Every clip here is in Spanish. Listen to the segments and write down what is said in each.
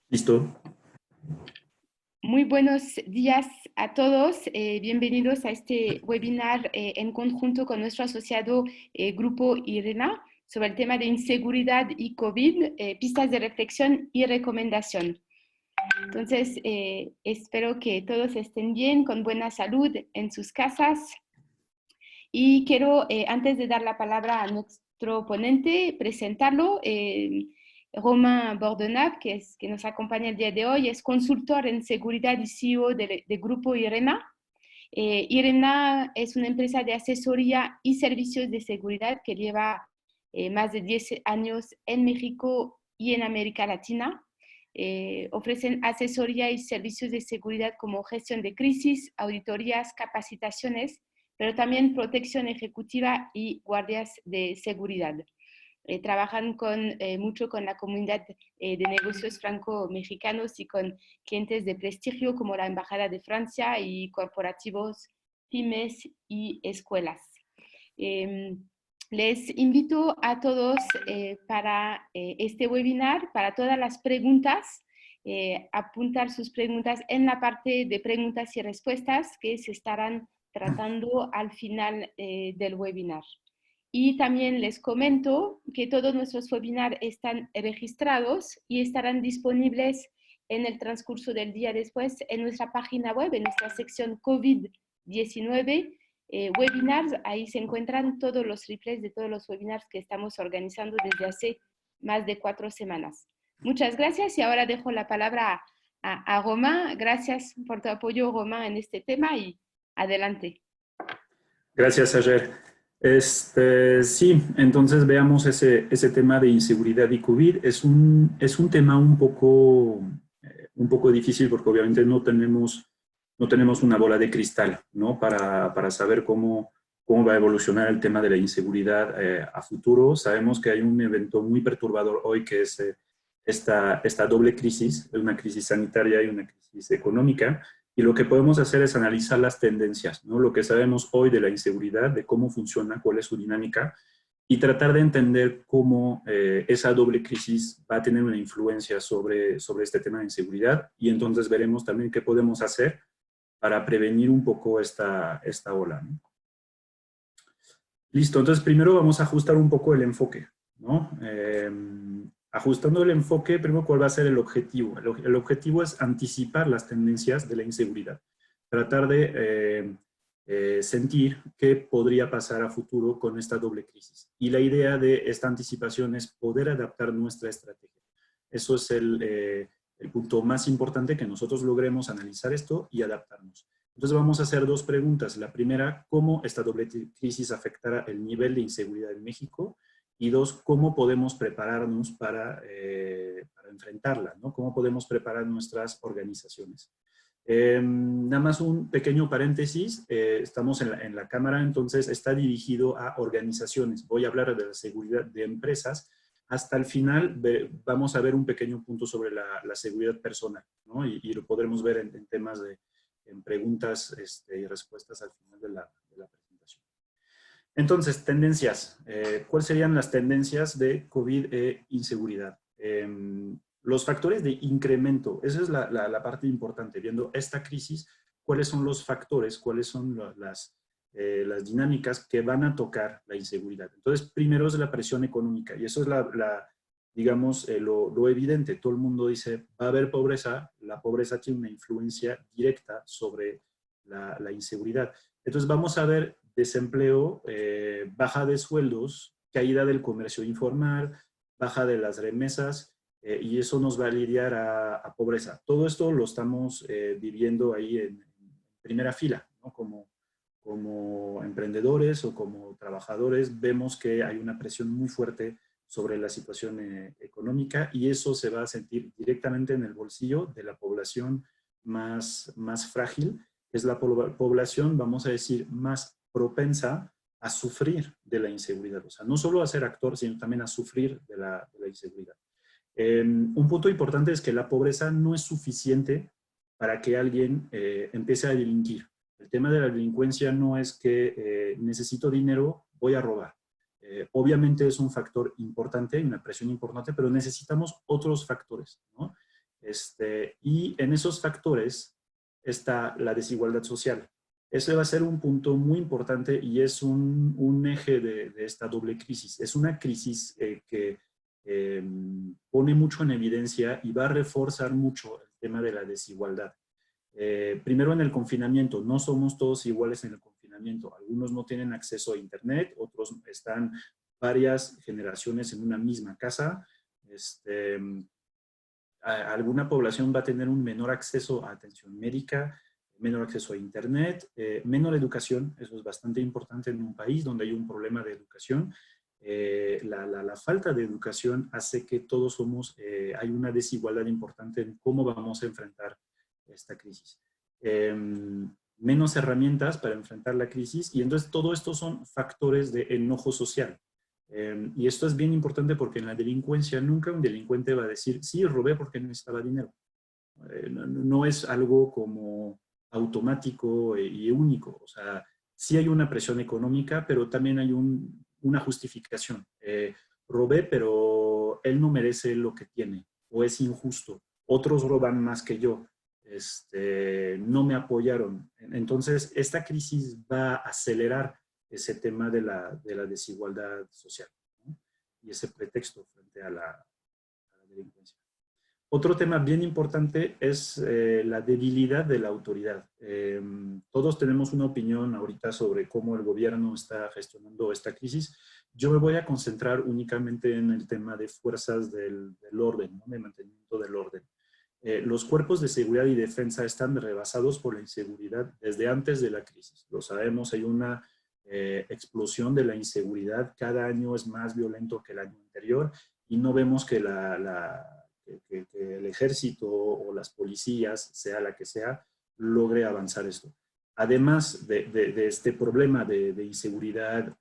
Listo. Muy buenos días a todos. Bienvenidos a este webinar en conjunto con nuestro asociado Grupo IRENA sobre el tema de inseguridad y COVID, pistas de reflexión y recomendación. Entonces, espero que todos estén bien, con buena salud en sus casas. Y quiero, antes de dar la palabra a nuestro ponente, presentarlo. Romain Bordenave, que nos acompaña el día de hoy, es consultor en seguridad y CEO de Grupo IRENA. IRENA es una empresa de asesoría y servicios de seguridad que lleva más de 10 años en México y en América Latina. Ofrecen asesoría y servicios de seguridad como gestión de crisis, auditorías, capacitaciones, pero también protección ejecutiva y guardias de seguridad. Trabajan mucho con la comunidad de negocios franco-mexicanos y con clientes de prestigio como la Embajada de Francia y corporativos, pymes y escuelas. Les invito a todos para este webinar, para todas las preguntas, apuntar sus preguntas en la parte de preguntas y respuestas que se estarán tratando al final del webinar. Y también les comento que todos nuestros webinars están registrados y estarán disponibles en el transcurso del día después en nuestra página web, en nuestra sección COVID-19 webinars. Ahí se encuentran todos los replays de todos los webinars que estamos organizando desde hace más de 4 semanas. Muchas gracias y ahora dejo la palabra a Romain. Gracias por tu apoyo, Romain, en este tema y adelante. Gracias, Ayer. Sí, entonces veamos ese tema de inseguridad y COVID. Es un tema un poco difícil porque obviamente no tenemos una bola de cristal, ¿no? Para saber cómo va a evolucionar el tema de la inseguridad a futuro. Sabemos que hay un evento muy perturbador hoy que es esta doble crisis, una crisis sanitaria y una crisis económica. Y lo que podemos hacer es analizar las tendencias, ¿no? Lo que sabemos hoy de la inseguridad, de cómo funciona, cuál es su dinámica, y tratar de entender cómo esa doble crisis va a tener una influencia sobre este tema de inseguridad, y entonces veremos también qué podemos hacer para prevenir un poco esta ola, ¿no? Listo, entonces primero vamos a ajustar un poco el enfoque, ¿no? Ajustando el enfoque, primero, ¿cuál va a ser el objetivo? El objetivo es anticipar las tendencias de la inseguridad. Tratar de sentir qué podría pasar a futuro con esta doble crisis. Y la idea de esta anticipación es poder adaptar nuestra estrategia. Eso es el punto más importante, que nosotros logremos analizar esto y adaptarnos. Entonces vamos a hacer dos preguntas. La primera, ¿cómo esta doble crisis afectará el nivel de inseguridad en México? Y dos, ¿cómo podemos prepararnos para enfrentarla, ¿no? ¿Cómo podemos preparar nuestras organizaciones? Nada más un pequeño paréntesis, estamos en la cámara, entonces está dirigido a organizaciones. Voy a hablar de la seguridad de empresas. Hasta el final vamos a ver un pequeño punto sobre la seguridad personal, ¿no? Y lo podremos ver en temas en preguntas y respuestas al final de la presentación. Entonces, tendencias. ¿Cuáles serían las tendencias de COVID e inseguridad? Los factores de incremento, esa es la parte importante, viendo esta crisis, cuáles son los factores, cuáles son las dinámicas que van a tocar la inseguridad. Entonces, primero es la presión económica, y eso es digamos, lo evidente. Todo el mundo dice, va a haber pobreza, la pobreza tiene una influencia directa sobre la inseguridad. Entonces, vamos a ver desempleo, baja de sueldos, caída del comercio informal, baja de las remesas, y eso nos va a lidiar a pobreza. Todo esto lo estamos viviendo ahí en primera fila, ¿no? Como emprendedores o como trabajadores, vemos que hay una presión muy fuerte sobre la situación económica, y eso se va a sentir directamente en el bolsillo de la población más frágil, que es la población, vamos a decir, más propensa a sufrir de la inseguridad. O sea, no solo a ser actor, sino también a sufrir de la inseguridad. Un punto importante es que la pobreza no es suficiente para que alguien empiece a delinquir. El tema de la delincuencia no es que necesito dinero, voy a robar. Obviamente es un factor importante, una presión importante, pero necesitamos otros factores, ¿no? Y en esos factores está la desigualdad social. Ese va a ser un punto muy importante y es un eje de esta doble crisis. Es una crisis que pone mucho en evidencia y va a reforzar mucho el tema de la desigualdad. Primero en el confinamiento, no somos todos iguales en el confinamiento. Algunos no tienen acceso a internet, otros están varias generaciones en una misma casa. Alguna población va a tener un menor acceso a atención médica, menor acceso a internet, menor educación. Eso es bastante importante en un país donde hay un problema de educación. La falta de educación hace que todos somos, hay una desigualdad importante en cómo vamos a enfrentar esta crisis. Menos herramientas para enfrentar la crisis y entonces todo esto son factores de enojo social. Y esto es bien importante porque en la delincuencia nunca un delincuente va a decir, sí, robé porque necesitaba dinero. No es algo como automático y único. O sea, sí hay una presión económica, pero también hay una justificación. Robé, pero él no merece lo que tiene, o es injusto. Otros roban más que yo. No me apoyaron. Entonces, esta crisis va a acelerar ese tema de la desigualdad social, ¿no? Y ese pretexto frente a la delincuencia. Otro tema bien importante es la debilidad de la autoridad. Todos tenemos una opinión ahorita sobre cómo el gobierno está gestionando esta crisis. Yo me voy a concentrar únicamente en el tema de fuerzas del orden, ¿no? De mantenimiento del orden. Los cuerpos de seguridad y defensa están rebasados por la inseguridad desde antes de la crisis. Lo sabemos, hay una explosión de la inseguridad. Cada año es más violento que el año anterior y no vemos que que el ejército o las policías, sea la que sea, logre avanzar esto. Además de este problema de inseguridad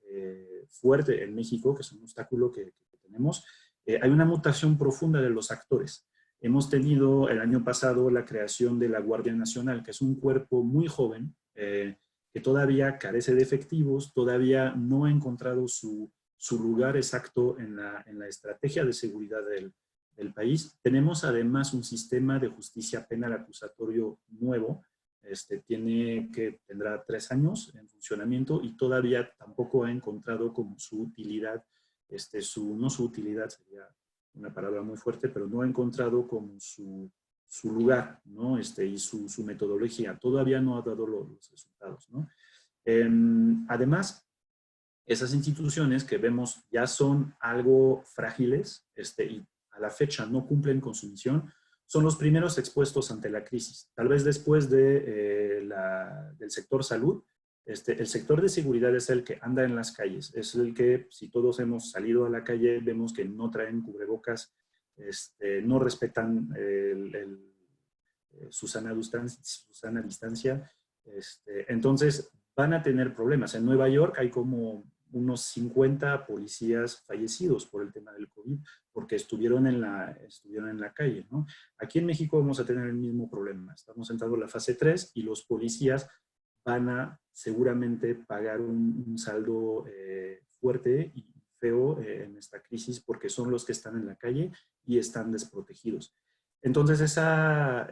fuerte en México, que es un obstáculo que tenemos, hay una mutación profunda de los actores. Hemos tenido el año pasado la creación de la Guardia Nacional, que es un cuerpo muy joven, que todavía carece de efectivos, todavía no ha encontrado su lugar exacto en la estrategia de seguridad del país. Tenemos además un sistema de justicia penal acusatorio nuevo, tendrá 3 años en funcionamiento y todavía tampoco ha encontrado como su utilidad, no su utilidad sería una palabra muy fuerte, pero no ha encontrado como su lugar, ¿no? Y su metodología. Todavía no ha dado los resultados, ¿no? Además, esas instituciones que vemos ya son algo frágiles y a la fecha no cumplen con su misión, son los primeros expuestos ante la crisis. Tal vez después del sector salud, el sector de seguridad es el que anda en las calles, es el que, si todos hemos salido a la calle, vemos que no traen cubrebocas, no respetan su sana distancia. Entonces, van a tener problemas. En Nueva York hay como unos 50 policías fallecidos por el tema del COVID, porque estuvieron en la calle, ¿no? Aquí en México vamos a tener el mismo problema. Estamos entrando en la fase 3 y los policías van a seguramente pagar un saldo fuerte y feo en esta crisis porque son los que están en la calle y están desprotegidos. Entonces esa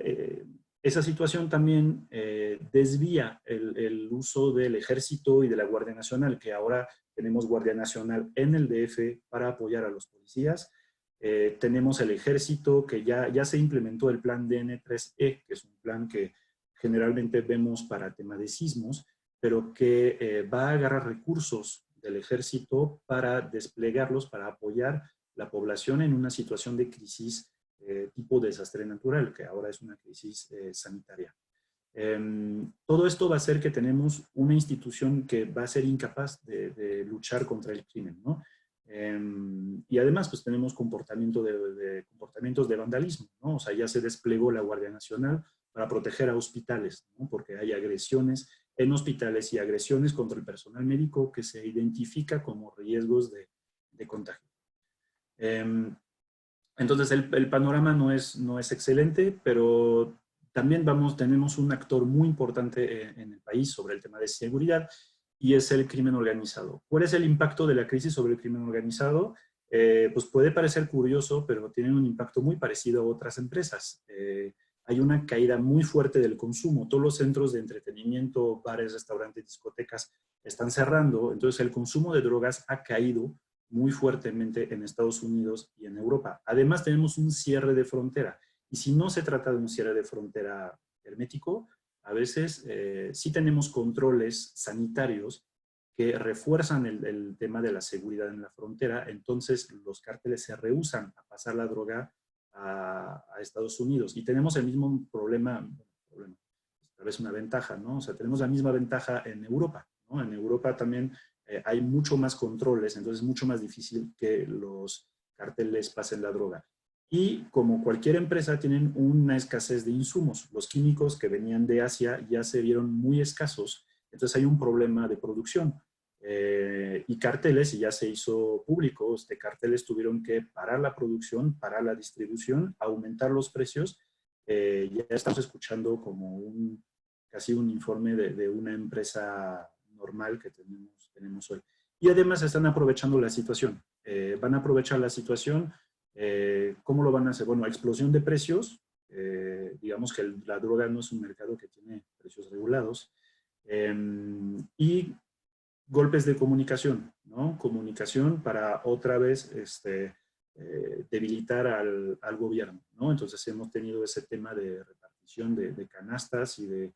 situación también desvía el uso del ejército y de la Guardia Nacional, que ahora tenemos Guardia Nacional en el DF para apoyar a los policías. Tenemos el ejército que ya se implementó el plan DN3E, que es un plan que generalmente vemos para tema de sismos, pero que va a agarrar recursos del ejército para desplegarlos, para apoyar la población en una situación de crisis tipo desastre natural, que ahora es una crisis sanitaria. Todo esto va a hacer que tenemos una institución que va a ser incapaz de luchar contra el crimen, ¿no? Y además, pues tenemos comportamientos de vandalismo, ¿no? O sea, ya se desplegó la Guardia Nacional para proteger a hospitales, ¿no? Porque hay agresiones en hospitales y agresiones contra el personal médico que se identifica como riesgos de contagio. Entonces, el panorama no es excelente, pero también tenemos un actor muy importante en el país sobre el tema de seguridad y es el crimen organizado. ¿Cuál es el impacto de la crisis sobre el crimen organizado? pues puede parecer curioso, pero tienen un impacto muy parecido a otras empresas. Hay una caída muy fuerte del consumo. Todos los centros de entretenimiento, bares, restaurantes, discotecas están cerrando. Entonces el consumo de drogas ha caído muy fuertemente en Estados Unidos y en Europa. Además tenemos un cierre de frontera. Y si no se trata de un cierre de frontera hermético, a veces sí tenemos controles sanitarios que refuerzan el tema de la seguridad en la frontera. Entonces los cárteles se rehúsan a pasar la droga a Estados Unidos. Y tenemos el mismo problema, tal vez una ventaja, ¿no? O sea, tenemos la misma ventaja en Europa, ¿no? En Europa también hay mucho más controles, entonces es mucho más difícil que los carteles pasen la droga. Y como cualquier empresa tienen una escasez de insumos. Los químicos que venían de Asia ya se vieron muy escasos, entonces hay un problema de producción. Y carteles, y ya se hizo público, carteles tuvieron que parar la producción, parar la distribución, aumentar los precios. Ya estamos escuchando como casi un informe de una empresa normal que tenemos hoy. Y además están aprovechando la situación. Van a aprovechar la situación. ¿Cómo lo van a hacer? Bueno, explosión de precios. Digamos que la droga no es un mercado que tiene precios regulados. Y golpes de comunicación, ¿no? Comunicación para otra vez debilitar al gobierno, ¿no? Entonces hemos tenido ese tema de repartición de canastas y de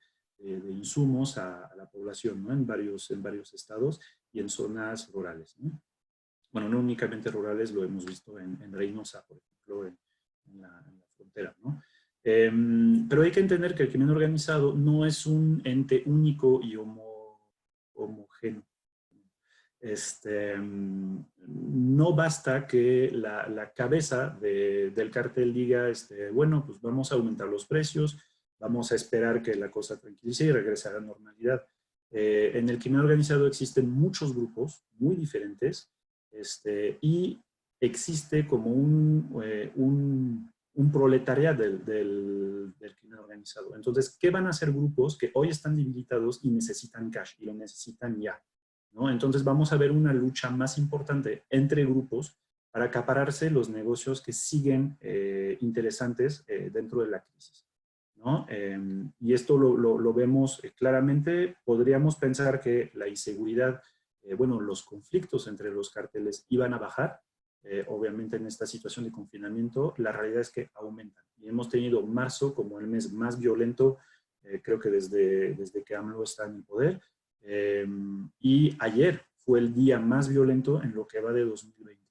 insumos a la población, ¿no? En varios estados y en zonas rurales, ¿no? Bueno, no únicamente rurales, lo hemos visto en Reynosa, por ejemplo, en la frontera, ¿no? Pero hay que entender que el crimen organizado no es un ente único y homogéneo. No basta que la cabeza del cartel diga, bueno, pues vamos a aumentar los precios, vamos a esperar que la cosa tranquilice y regrese a la normalidad. En el crimen organizado existen muchos grupos muy diferentes y existe como un proletariado del crimen organizado. Entonces, ¿qué van a hacer grupos que hoy están debilitados y necesitan cash y lo necesitan ya? ¿No? Entonces vamos a ver una lucha más importante entre grupos para acapararse los negocios que siguen interesantes dentro de la crisis, ¿no? Y esto lo vemos claramente. Podríamos pensar que la inseguridad, bueno, los conflictos entre los cárteles iban a bajar. Obviamente en esta situación de confinamiento, la realidad es que aumentan. Y hemos tenido marzo como el mes más violento, creo que desde que AMLO está en el poder. Y ayer fue el día más violento en lo que va de 2020.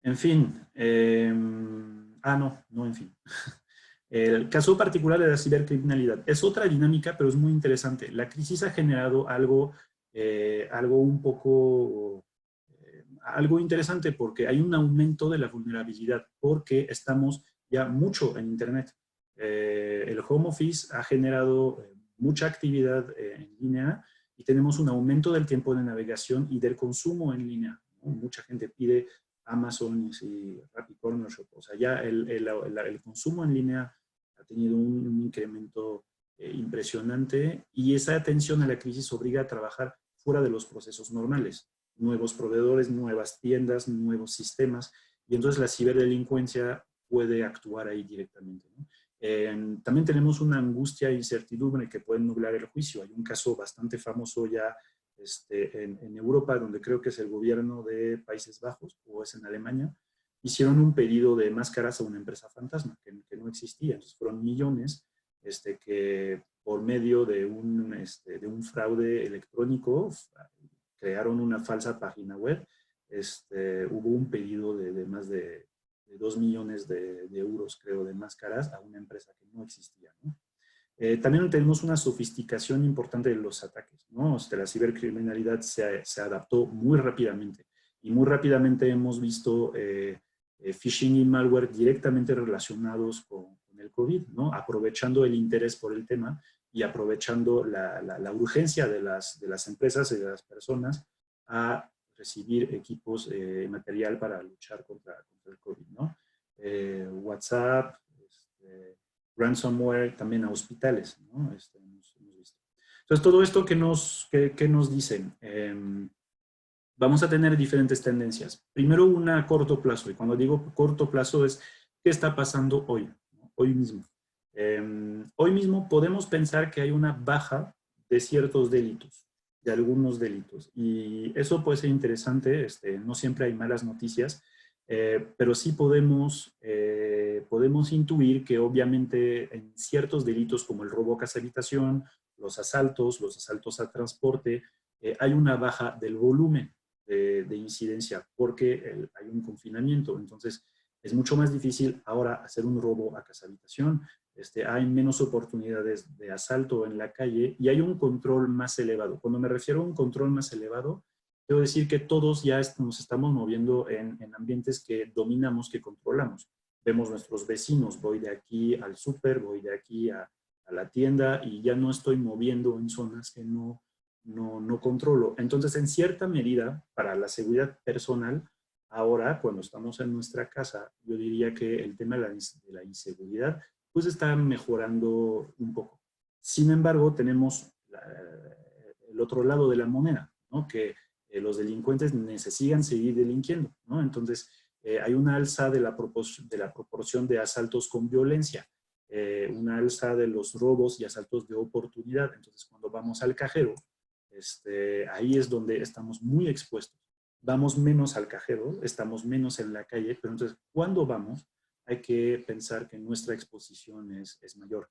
En fin, no, en fin. El caso particular de la cibercriminalidad es otra dinámica, pero es muy interesante. La crisis ha generado algo un poco, algo interesante porque hay un aumento de la vulnerabilidad, porque estamos ya mucho en Internet. El home office ha generado mucha actividad en línea y tenemos un aumento del tiempo de navegación y del consumo en línea, ¿no? Mucha gente pide Amazon y Rappi Corner Shop. O sea, ya el consumo en línea ha tenido un incremento impresionante y esa atención a la crisis obliga a trabajar fuera de los procesos normales. Nuevos proveedores, nuevas tiendas, nuevos sistemas, y entonces la ciberdelincuencia puede actuar ahí directamente, ¿no? También tenemos una angustia e incertidumbre que pueden nublar el juicio. Hay un caso bastante famoso ya en Europa, donde creo que es el gobierno de Países Bajos, o es en Alemania, hicieron un pedido de máscaras a una empresa fantasma que no existía. Entonces fueron millones que por medio de un fraude electrónico crearon una falsa página web. Hubo un pedido de más de 2 millones de euros, creo, de máscaras a una empresa que no existía, ¿no? También tenemos una sofisticación importante de los ataques, ¿no? La cibercriminalidad se adaptó muy rápidamente y muy rápidamente hemos visto phishing y malware directamente relacionados con el COVID, ¿no? Aprovechando el interés por el tema y aprovechando la urgencia de las empresas y de las personas a recibir equipos, material para luchar contra el COVID, ¿no? WhatsApp, ransomware también a hospitales, ¿no? Hemos visto. Entonces, todo esto que nos dicen, vamos a tener diferentes tendencias. Primero, una a corto plazo, y cuando digo corto plazo es qué está pasando hoy, ¿no? Hoy mismo. Hoy mismo podemos pensar que hay una baja de ciertos delitos, de algunos delitos, y eso puede ser interesante, no siempre hay malas noticias, pero sí podemos intuir que obviamente en ciertos delitos como el robo a casa habitación, los asaltos a transporte, hay una baja del volumen de incidencia porque hay un confinamiento. Entonces, es mucho más difícil ahora hacer un robo a casa habitación. Hay menos oportunidades de asalto en la calle y hay un control más elevado. Cuando me refiero a un control más elevado, quiero decir que todos ya nos estamos moviendo en ambientes que dominamos, que controlamos. Vemos nuestros vecinos, voy de aquí al súper, voy de aquí a la tienda y ya no estoy moviendo en zonas que no controlo. Entonces, en cierta medida, para la seguridad personal, ahora, cuando estamos en nuestra casa, yo diría que el tema de la inseguridad, pues está mejorando un poco. Sin embargo, tenemos el otro lado de la moneda, ¿no? Que los delincuentes necesitan seguir delinquiendo, ¿no? Entonces, hay una alza de la proporción de asaltos con violencia, una alza de los robos y asaltos de oportunidad. Entonces, cuando vamos al cajero, ahí es donde estamos muy expuestos. Vamos menos al cajero, estamos menos en la calle, pero entonces cuando vamos hay que pensar que nuestra exposición es mayor.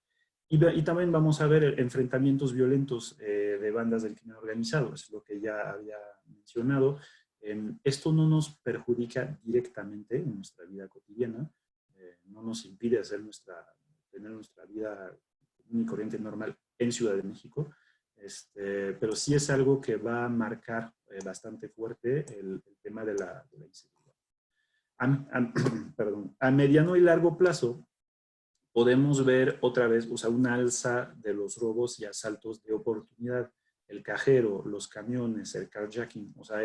Y también vamos a ver enfrentamientos violentos de bandas del crimen organizado, es lo que ya había mencionado. Esto no nos perjudica directamente en nuestra vida cotidiana, no nos impide tener nuestra vida común y corriente normal en Ciudad de México, pero sí es algo que va a marcar bastante fuerte el tema de la inseguridad. Perdón, a mediano y largo plazo podemos ver otra vez, o sea, una alza de los robos y asaltos de oportunidad, el cajero, los camiones, el carjacking, o sea,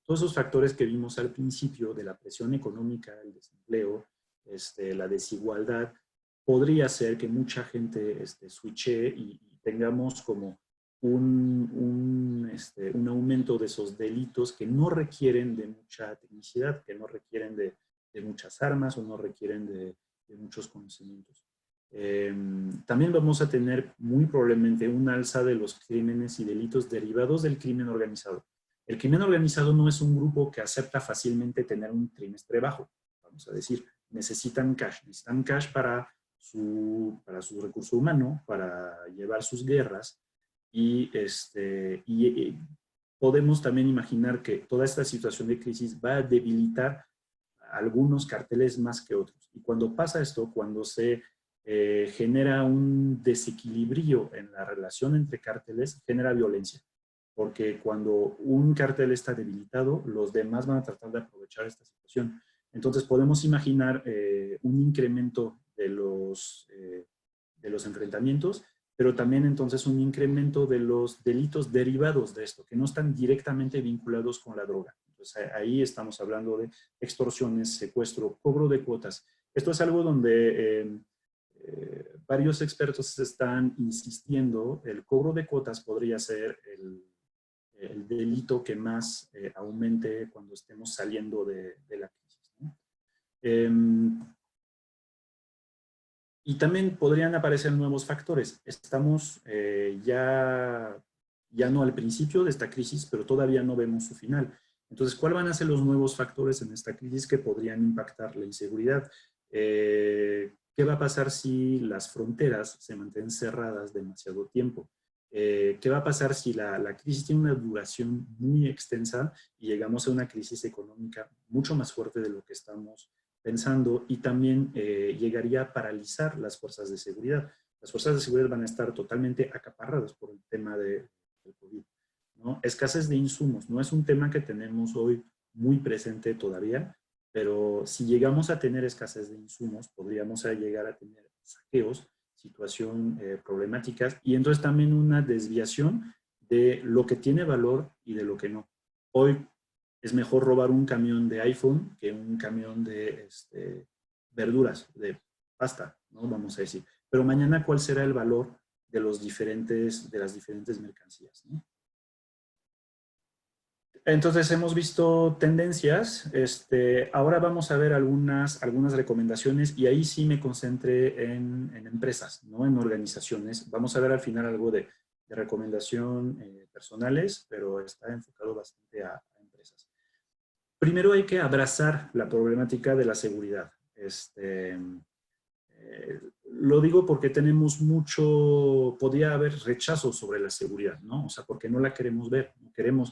todos esos factores que vimos al principio de la presión económica, el desempleo, la desigualdad, podría ser que mucha gente switche y tengamos como un aumento de esos delitos que no requieren de mucha tecnicidad, que no requieren de muchas armas o no requieren de muchos conocimientos. También vamos a tener muy probablemente un alza de los crímenes y delitos derivados del crimen organizado. El crimen organizado no es un grupo que acepta fácilmente tener un trimestre bajo, vamos a decir, necesitan cash para su recurso humano, para llevar sus guerras y podemos también imaginar que toda esta situación de crisis va a debilitar algunos carteles más que otros. Y cuando pasa esto, cuando se genera un desequilibrio en la relación entre cárteles, genera violencia. Porque cuando un cártel está debilitado, los demás van a tratar de aprovechar esta situación. Entonces podemos imaginar un incremento de los enfrentamientos, pero también entonces un incremento de los delitos derivados de esto, que no están directamente vinculados con la droga. Entonces ahí estamos hablando de extorsiones, secuestro, cobro de cuotas. Esto es algo donde varios expertos están insistiendo, el cobro de cuotas podría ser el delito que más aumente cuando estemos saliendo de la crisis, ¿no? Y también podrían aparecer nuevos factores. Estamos ya no al principio de esta crisis, pero todavía no vemos su final. Entonces, ¿cuáles van a ser los nuevos factores en esta crisis que podrían impactar la inseguridad? ¿Qué va a pasar si las fronteras se mantienen cerradas demasiado tiempo? ¿Qué va a pasar si la crisis tiene una duración muy extensa y llegamos a una crisis económica mucho más fuerte de lo que estamos pensando, y también llegaría a paralizar las fuerzas de seguridad? Las fuerzas de seguridad van a estar totalmente acaparradas por el tema del COVID, ¿no? Escasez de insumos, no es un tema que tenemos hoy muy presente todavía, pero si llegamos a tener escasez de insumos, podríamos llegar a tener saqueos, situación problemáticas, y entonces también una desviación de lo que tiene valor y de lo que no. Hoy es mejor robar un camión de iPhone que un camión de verduras, de pasta, ¿no? Vamos a decir. Pero mañana, ¿cuál será el valor de las diferentes mercancías, ¿no? Entonces hemos visto tendencias, ahora vamos a ver algunas recomendaciones y ahí sí me concentré en empresas, ¿no? En organizaciones. Vamos a ver al final algo de recomendación personales, pero está enfocado bastante a empresas. Primero hay que abrazar la problemática de la seguridad. Lo digo porque tenemos podría haber rechazo sobre la seguridad, ¿no? O sea, porque no la queremos ver, no queremos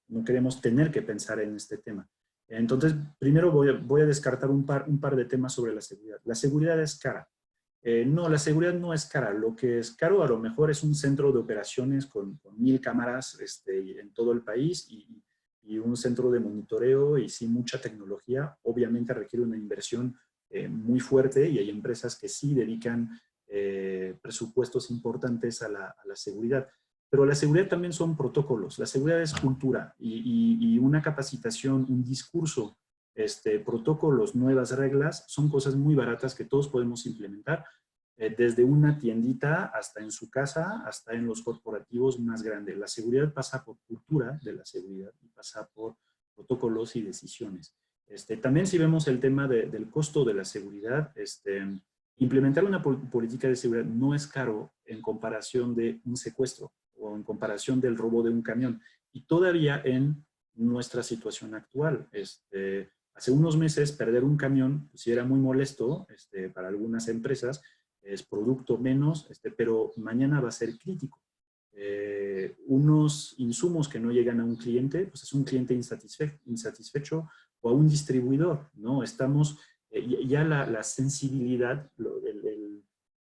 no queremos tener que pensar en este tema. Entonces, primero voy a descartar un par de temas sobre la seguridad. La seguridad es cara. No, la seguridad no es cara. Lo que es caro a lo mejor es un centro de operaciones con 1000 cámaras en todo el país y un centro de monitoreo y sí mucha tecnología. Obviamente requiere una inversión muy fuerte y hay empresas que sí dedican presupuestos importantes a la seguridad. Pero la seguridad también son protocolos, la seguridad es cultura y una capacitación, un discurso, protocolos, nuevas reglas, son cosas muy baratas que todos podemos implementar, desde una tiendita hasta en su casa, hasta en los corporativos más grandes. La seguridad pasa por cultura de la seguridad y pasa por protocolos y decisiones. También si vemos el tema del costo de la seguridad, implementar una política de seguridad no es caro en comparación de un secuestro o en comparación del robo de un camión. Y todavía en nuestra situación actual, hace unos meses perder un camión pues, sí era muy molesto para algunas empresas, es producto menos, pero mañana va a ser crítico. Unos insumos que no llegan a un cliente, pues es un cliente insatisfecho o a un distribuidor, ¿no? Estamos, ya la sensibilidad,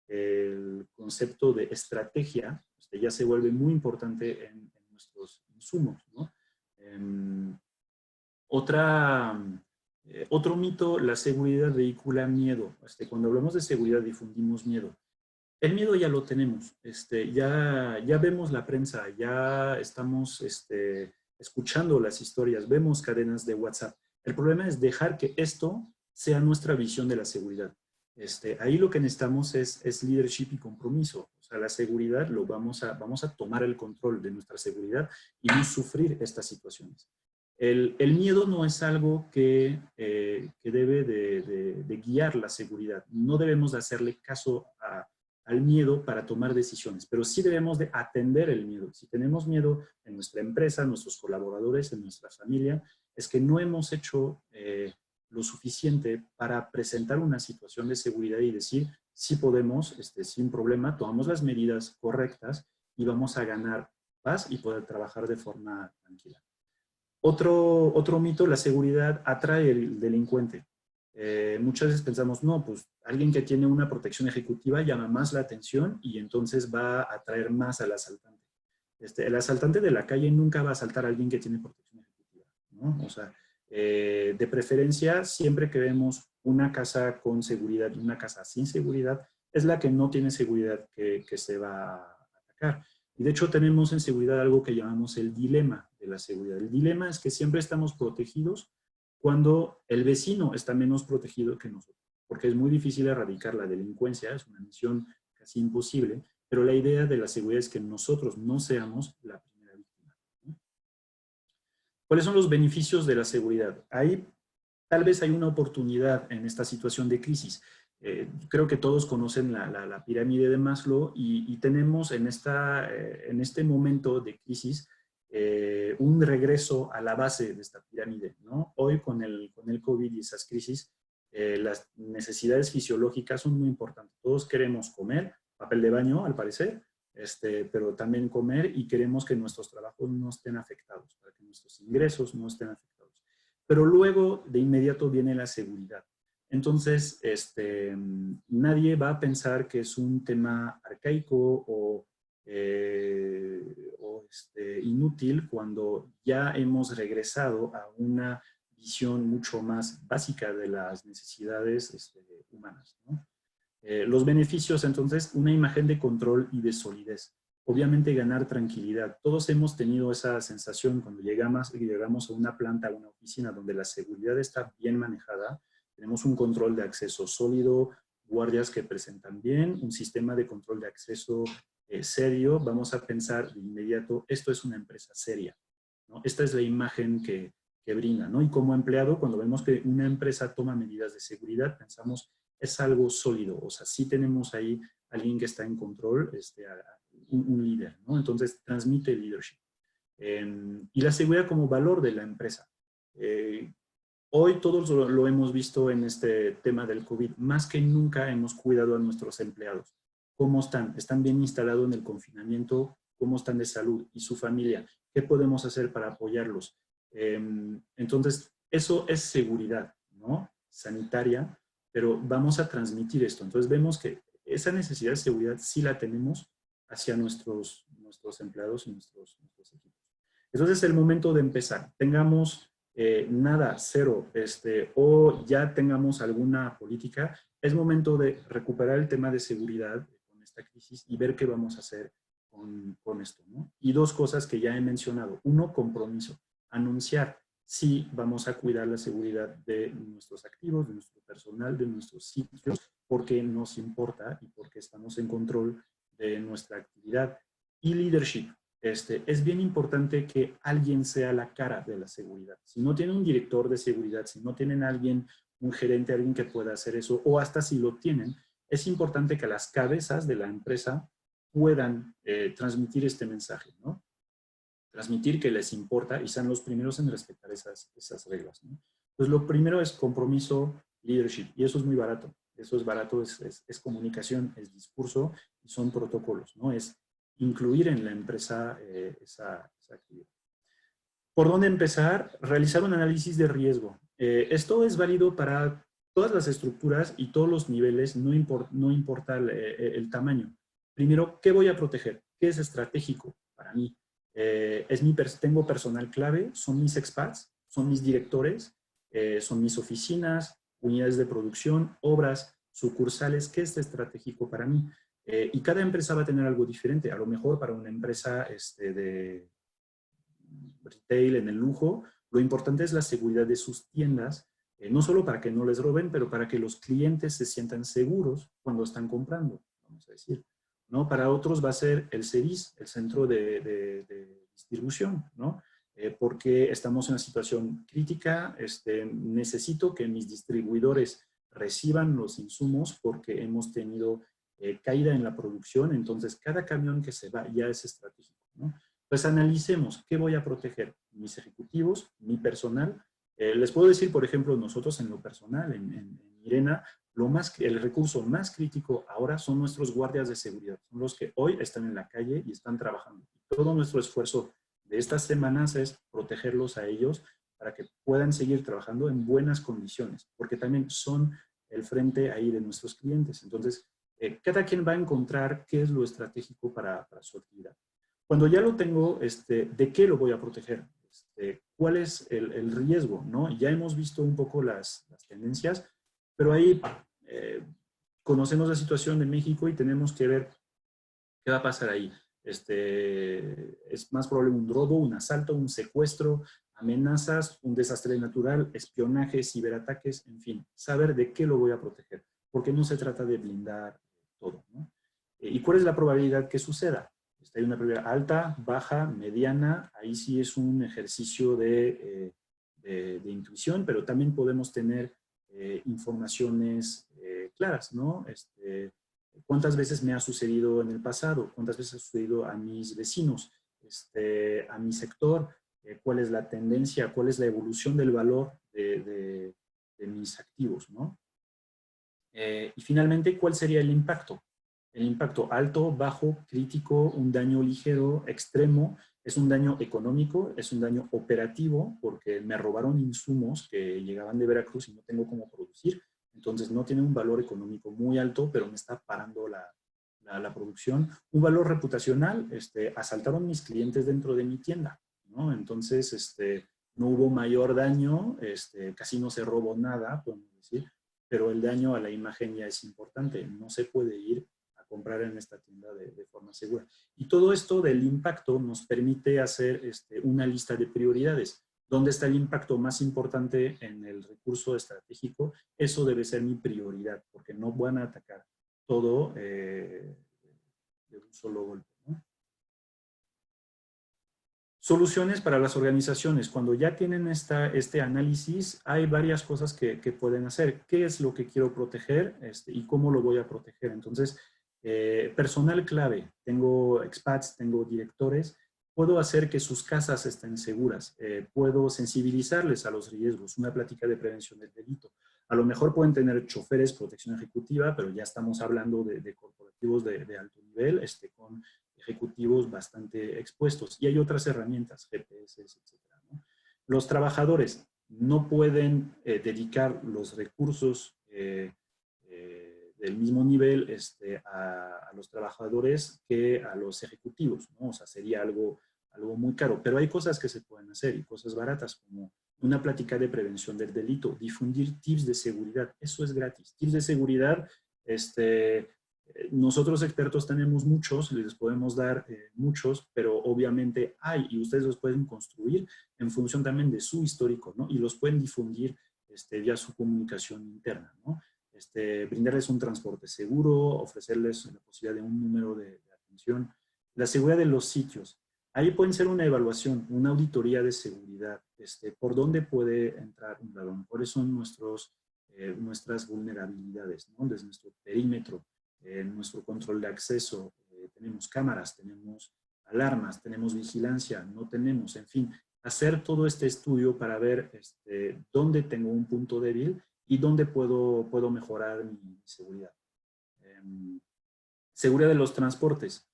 el concepto de estrategia, ya se vuelve muy importante en nuestros insumos, ¿no? Otro mito, la seguridad vehicula miedo. Cuando hablamos de seguridad difundimos miedo. El miedo ya lo tenemos, ya vemos la prensa, ya estamos escuchando las historias, vemos cadenas de WhatsApp. El problema es dejar que esto sea nuestra visión de la seguridad. Ahí lo que necesitamos es leadership y compromiso. O sea, la seguridad, vamos a tomar el control de nuestra seguridad y no sufrir estas situaciones. El miedo no es algo que debe de guiar la seguridad. No debemos de hacerle caso al miedo para tomar decisiones, pero sí debemos de atender el miedo. Si tenemos miedo en nuestra empresa, en nuestros colaboradores, en nuestra familia, es que no hemos hecho lo suficiente para presentar una situación de seguridad y decir, sí podemos, sin problema, tomamos las medidas correctas y vamos a ganar paz y poder trabajar de forma tranquila. Otro mito, la seguridad atrae al delincuente. Muchas veces pensamos, no, pues alguien que tiene una protección ejecutiva llama más la atención y entonces va a atraer más al asaltante. El asaltante de la calle nunca va a asaltar a alguien que tiene protección ejecutiva, ¿no? O sea, de preferencia, siempre que vemos una casa con seguridad y una casa sin seguridad, es la que no tiene seguridad que se va a atacar. Y de hecho tenemos en seguridad algo que llamamos el dilema de la seguridad. El dilema es que siempre estamos protegidos cuando el vecino está menos protegido que nosotros, porque es muy difícil erradicar la delincuencia, es una misión casi imposible, pero la idea de la seguridad es que nosotros no seamos la primera víctima, ¿no? ¿Cuáles son los beneficios de la seguridad? Ahí tal vez hay una oportunidad en esta situación de crisis. Creo que todos conocen la pirámide de Maslow y tenemos en este momento de crisis un regreso a la base de esta pirámide, ¿no? Hoy con el COVID y esas crisis, las necesidades fisiológicas son muy importantes. Todos queremos comer, papel de baño al parecer, pero también comer y queremos que nuestros trabajos no estén afectados, para que nuestros ingresos no estén afectados. Pero luego de inmediato viene la seguridad. Entonces, nadie va a pensar que es un tema arcaico o inútil cuando ya hemos regresado a una visión mucho más básica de las necesidades humanas, ¿no? Los beneficios, entonces, una imagen de control y de solidez. Obviamente ganar tranquilidad. Todos hemos tenido esa sensación cuando llegamos a una planta, a una oficina donde la seguridad está bien manejada. Tenemos un control de acceso sólido, guardias que presentan bien, un sistema de control de acceso serio, vamos a pensar de inmediato, esto es una empresa seria, ¿no? Esta es la imagen que brinda, ¿no? Y como empleado, cuando vemos que una empresa toma medidas de seguridad, pensamos, es algo sólido, o sea, sí tenemos ahí alguien que está en control, un líder, ¿no? Entonces, transmite leadership. Y la seguridad como valor de la empresa. Hoy todos lo hemos visto en este tema del COVID. Más que nunca hemos cuidado a nuestros empleados. ¿Cómo están? ¿Están bien instalados en el confinamiento? ¿Cómo están de salud? ¿Y su familia? ¿Qué podemos hacer para apoyarlos? Entonces, eso es seguridad, ¿no? Sanitaria, pero vamos a transmitir esto. Entonces, vemos que esa necesidad de seguridad sí la tenemos hacia nuestros empleados y nuestros equipos. Entonces, es el momento de empezar. Tengamos nada, cero, o ya tengamos alguna política, es momento de recuperar el tema de seguridad con esta crisis y ver qué vamos a hacer con esto, ¿no? Y dos cosas que ya he mencionado. Uno, compromiso. Anunciar si vamos a cuidar la seguridad de nuestros activos, de nuestro personal, de nuestros sitios, porque nos importa y porque estamos en control de nuestra actividad. Y leadership. Es bien importante que alguien sea la cara de la seguridad. Si no tienen un director de seguridad, si no tienen alguien, un gerente, alguien que pueda hacer eso, o hasta si lo tienen, es importante que las cabezas de la empresa puedan transmitir este mensaje, ¿no? Transmitir que les importa y sean los primeros en respetar esas reglas, ¿no? Pues lo primero es compromiso, leadership, y eso es muy barato. Eso es barato, es comunicación, es discurso y son protocolos, ¿no? Es incluir en la empresa esa actividad. ¿Por dónde empezar? Realizar un análisis de riesgo. Esto es válido para todas las estructuras y todos los niveles, no importa el tamaño. Primero, ¿qué voy a proteger? ¿Qué es estratégico para mí? Tengo personal clave, son mis expats, son mis directores, son mis oficinas, unidades de producción, obras, sucursales. ¿Qué es estratégico para mí? Y cada empresa va a tener algo diferente. A lo mejor para una empresa de retail, en el lujo, lo importante es la seguridad de sus tiendas, no solo para que no les roben, pero para que los clientes se sientan seguros cuando están comprando, vamos a decir, ¿no? Para otros va a ser el CEDIS, el centro de distribución, ¿no? Porque estamos en una situación crítica, necesito que mis distribuidores reciban los insumos porque hemos tenido caída en la producción, entonces cada camión que se va ya es estratégico, ¿no? Pues analicemos qué voy a proteger, mis ejecutivos, mi personal. Les puedo decir, por ejemplo, nosotros en lo personal, en Irena, el recurso más crítico ahora son nuestros guardias de seguridad. Son los que hoy están en la calle y están trabajando. Y todo nuestro esfuerzo de estas semanas es protegerlos a ellos para que puedan seguir trabajando en buenas condiciones, porque también son el frente ahí de nuestros clientes. Entonces, cada quien va a encontrar qué es lo estratégico para su actividad. Cuando ya lo tengo, ¿de qué lo voy a proteger? ¿Cuál es el riesgo? ¿No? Ya hemos visto un poco las tendencias, pero ahí conocemos la situación de México y tenemos que ver qué va a pasar ahí. Es más probable un robo, un asalto, un secuestro, amenazas, un desastre natural, espionaje, ciberataques, en fin, saber de qué lo voy a proteger, porque no se trata de blindar todo, ¿no? ¿Y cuál es la probabilidad que suceda? Hay una probabilidad alta, baja, mediana, ahí sí es un ejercicio de intuición, pero también podemos tener informaciones claras, ¿no? ¿Cuántas veces me ha sucedido en el pasado? ¿Cuántas veces ha sucedido a mis vecinos? A mi sector, ¿cuál es la tendencia? ¿Cuál es la evolución del valor de mis activos, ¿no? Y finalmente, ¿cuál sería el impacto? El impacto alto, bajo, crítico, un daño ligero, extremo, es un daño económico, es un daño operativo, porque me robaron insumos que llegaban de Veracruz y no tengo cómo producir, entonces no tiene un valor económico muy alto, pero me está parando la producción. Un valor reputacional, asaltaron mis clientes dentro de mi tienda, ¿no? Entonces, no hubo mayor daño, casi no se robó nada, podemos decir, pero el daño a la imagen ya es importante, no se puede ir a comprar en esta tienda de forma segura. Y todo esto del impacto nos permite hacer una lista de prioridades. ¿Dónde está el impacto más importante en el recurso estratégico? Eso debe ser mi prioridad, porque no van a atacar todo de un solo golpe, ¿no? Soluciones para las organizaciones. Cuando ya tienen este análisis, hay varias cosas que pueden hacer. ¿Qué es lo que quiero proteger y cómo lo voy a proteger? Entonces, personal clave. Tengo expats, tengo directores. Puedo hacer que sus casas estén seguras. Puedo sensibilizarles a los riesgos. Una plática de prevención del delito. A lo mejor pueden tener choferes, protección ejecutiva, pero ya estamos hablando de corporativos de alto nivel, con ejecutivos bastante expuestos. Y hay otras herramientas, GPS, etcétera, ¿no? Los trabajadores no pueden dedicar los recursos del mismo nivel a los trabajadores que a los ejecutivos, ¿no? O sea, sería algo muy caro. Pero hay cosas que se pueden hacer y cosas baratas, como una plática de prevención del delito, difundir tips de seguridad. Eso es gratis. Tips de seguridad, nosotros expertos tenemos muchos, les podemos dar muchos, pero obviamente hay, y ustedes los pueden construir en función también de su histórico, ¿no? Y los pueden difundir vía su comunicación interna, ¿no? Brindarles un transporte seguro, ofrecerles la posibilidad de un número de atención. La seguridad de los sitios. Ahí pueden ser una evaluación, una auditoría de seguridad, por dónde puede entrar un ladrón, cuáles son nuestras vulnerabilidades, ¿no? Desde nuestro perímetro, nuestro control de acceso, tenemos cámaras, tenemos alarmas, tenemos vigilancia, no tenemos, en fin, hacer todo este estudio para ver dónde tengo un punto débil y dónde puedo mejorar mi seguridad. Seguridad de los transportes.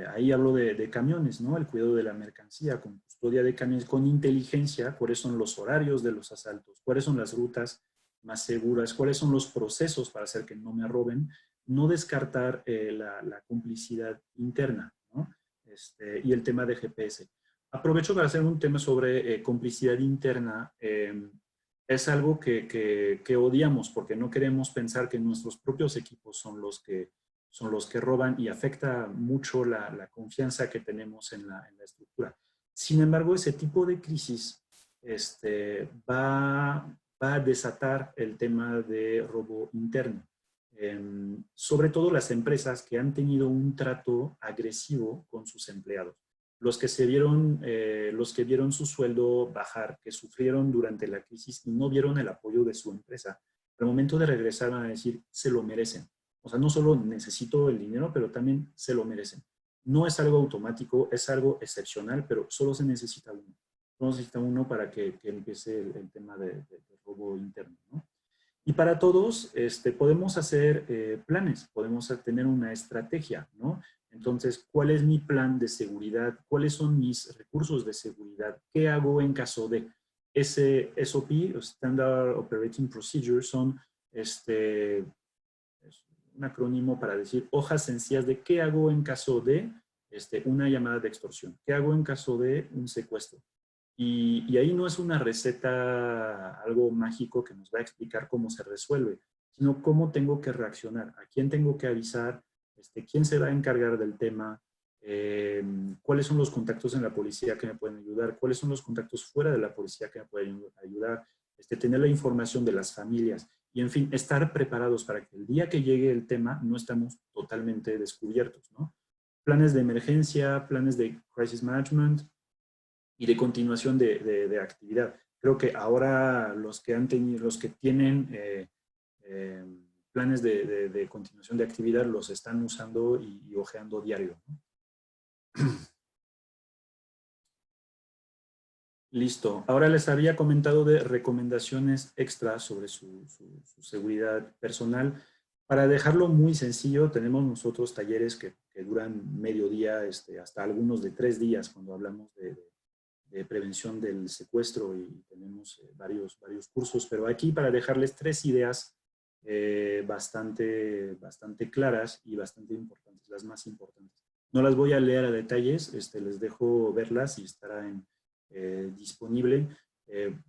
Ahí hablo de camiones, ¿no? El cuidado de la mercancía, con custodia de camiones, con inteligencia, cuáles son los horarios de los asaltos, cuáles son las rutas más seguras, cuáles son los procesos para hacer que no me roben, no descartar la complicidad interna, ¿no? Y el tema de GPS. Aprovecho para hacer un tema sobre complicidad interna. Es algo que odiamos porque no queremos pensar que nuestros propios equipos son los que roban y afecta mucho la confianza que tenemos en la estructura. Sin embargo, ese tipo de crisis va a desatar el tema de robo interno. Sobre todo las empresas que han tenido un trato agresivo con sus empleados. Los que vieron su sueldo bajar, que sufrieron durante la crisis y no vieron el apoyo de su empresa. Al momento de regresar van a decir, se lo merecen. O sea, no solo necesito el dinero, pero también se lo merecen. No es algo automático, es algo excepcional, pero solo se necesita uno. Solo se necesita uno para que empiece el tema de robo interno, ¿no? Y para todos podemos hacer planes, podemos tener una estrategia, ¿no? Entonces, ¿cuál es mi plan de seguridad? ¿Cuáles son mis recursos de seguridad? ¿Qué hago en caso de ese SOP, Standard Operating Procedure, son es un acrónimo para decir hojas sencillas de qué hago en caso de una llamada de extorsión, qué hago en caso de un secuestro. Y ahí no es una receta, algo mágico que nos va a explicar cómo se resuelve, sino cómo tengo que reaccionar, a quién tengo que avisar, quién se va a encargar del tema, cuáles son los contactos en la policía que me pueden ayudar, cuáles son los contactos fuera de la policía que me pueden ayudar, tener la información de las familias y, en fin, estar preparados para que el día que llegue el tema no estamos totalmente descubiertos, ¿no? Planes de emergencia, planes de crisis management, y de continuación de actividad. Creo que ahora los que tienen planes de continuación de actividad los están usando y ojeando diario, ¿no? Listo. Ahora les había comentado de recomendaciones extras sobre su seguridad personal. Para dejarlo muy sencillo, tenemos nosotros talleres que duran medio día, hasta algunos de 3 días cuando hablamos de prevención del secuestro, y tenemos varios cursos, pero aquí para dejarles 3 ideas bastante claras y bastante importantes, las más importantes. No las voy a leer a detalles, les dejo verlas y estará disponible,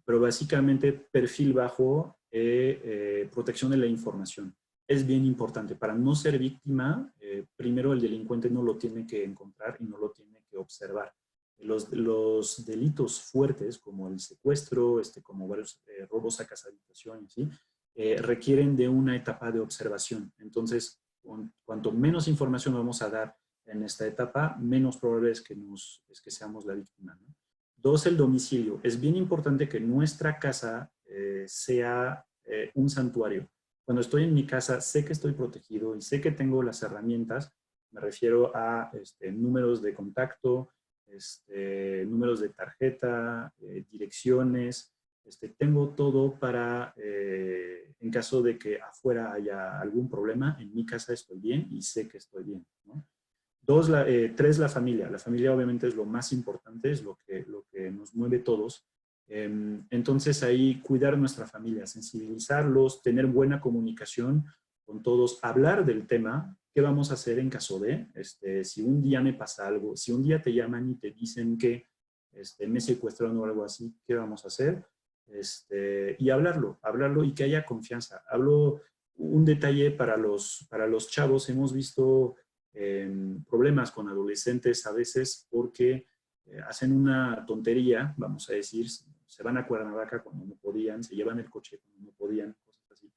pero básicamente perfil bajo, protección de la información. Es bien importante. Para no ser víctima, primero el delincuente no lo tiene que encontrar y no lo tiene que observar. Los delitos fuertes, como el secuestro, como varios robos a casa habitación, ¿sí? Requieren de una etapa de observación. Entonces, cuanto menos información vamos a dar en esta etapa, menos probable es que seamos la víctima, ¿no? Dos, el domicilio. Es bien importante que nuestra casa sea un santuario. Cuando estoy en mi casa, sé que estoy protegido y sé que tengo las herramientas. Me refiero a números de contacto, números de tarjeta, direcciones. Tengo todo para, en caso de que afuera haya algún problema, en mi casa estoy bien y sé que estoy bien, ¿no? Dos, tres, la familia. La familia obviamente es lo más importante, es lo que nos mueve todos. Entonces ahí cuidar nuestra familia, sensibilizarlos, tener buena comunicación con todos, hablar del tema, qué vamos a hacer en caso de, si un día me pasa algo, si un día te llaman y te dicen que me secuestraron o algo así, ¿qué vamos a hacer? Y hablarlo y que haya confianza. Hablo un detalle para los chavos, hemos visto problemas con adolescentes a veces porque hacen una tontería, vamos a decir, se van a Cuernavaca cuando no podían, se llevan el coche cuando no podían, cosas así.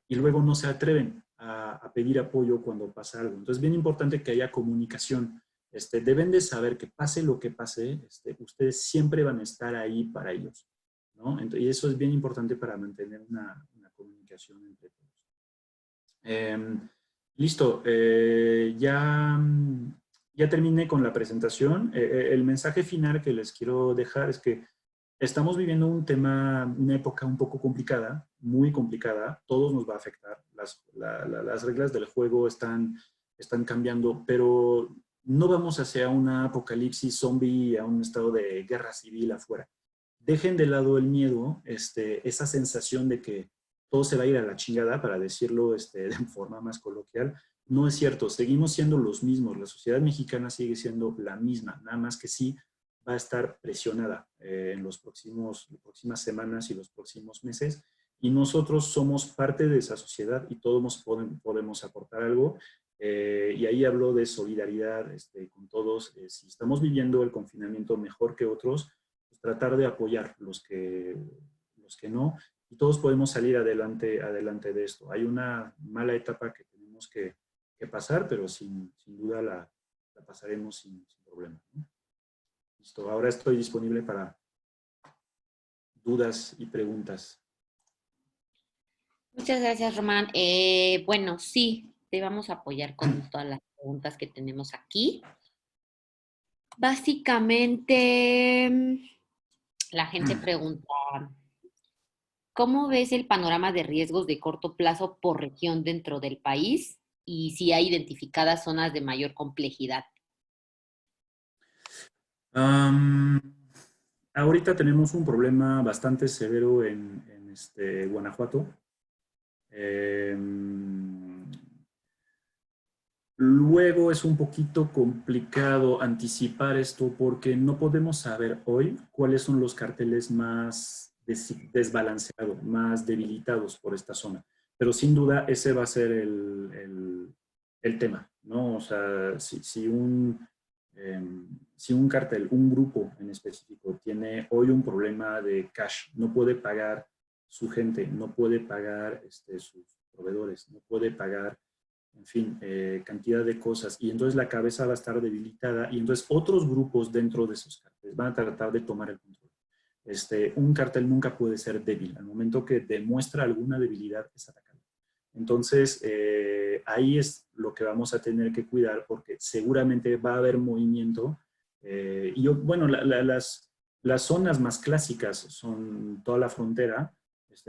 Y luego no se atreven a pedir apoyo cuando pasa algo. Entonces, bien importante que haya comunicación. Deben de saber que pase lo que pase, ustedes siempre van a estar ahí para ellos, ¿no? Y eso es bien importante para mantener una comunicación entre todos. Listo, ya terminé con la presentación. El mensaje final que les quiero dejar es que estamos viviendo una época un poco complicada, muy complicada. Todos nos va a afectar. Las reglas del juego están cambiando, pero no vamos hacia una apocalipsis zombie, a un estado de guerra civil afuera. Dejen de lado el miedo, esa sensación de que todo se va a ir a la chingada, para decirlo de forma más coloquial. No es cierto, seguimos siendo los mismos. La sociedad mexicana sigue siendo la misma, nada más que sí va a estar presionada en las próximas semanas y los próximos meses, y nosotros somos parte de esa sociedad y todos podemos aportar algo, y ahí hablo de solidaridad con todos. Si estamos viviendo el confinamiento mejor que otros, pues tratar de apoyar los que no, y todos podemos salir adelante de esto. Hay una mala etapa que tenemos que pasar, pero sin duda la pasaremos sin problema, ¿no? Listo, ahora estoy disponible para dudas y preguntas. Muchas gracias, Román. Bueno, sí, te vamos a apoyar con todas las preguntas que tenemos aquí. Básicamente, la gente pregunta, ¿cómo ves el panorama de riesgos de corto plazo por región dentro del país y si hay identificadas zonas de mayor complejidad? Ahorita tenemos un problema bastante severo en Guanajuato. Luego es un poquito complicado anticipar esto porque no podemos saber hoy cuáles son los carteles más desbalanceados, más debilitados por esta zona. Pero sin duda ese va a ser el tema, ¿no? O sea, si un cartel, un grupo en específico, tiene hoy un problema de cash, no puede pagar su gente, no puede pagar sus proveedores, no puede pagar, en fin, cantidad de cosas, y entonces la cabeza va a estar debilitada, y entonces otros grupos dentro de esos carteles van a tratar de tomar el control. Un cartel nunca puede ser débil. Al momento que demuestra alguna debilidad, es atacado. Entonces, ahí es lo que vamos a tener que cuidar, porque seguramente va a haber movimiento. Bueno, las zonas más clásicas son toda la frontera,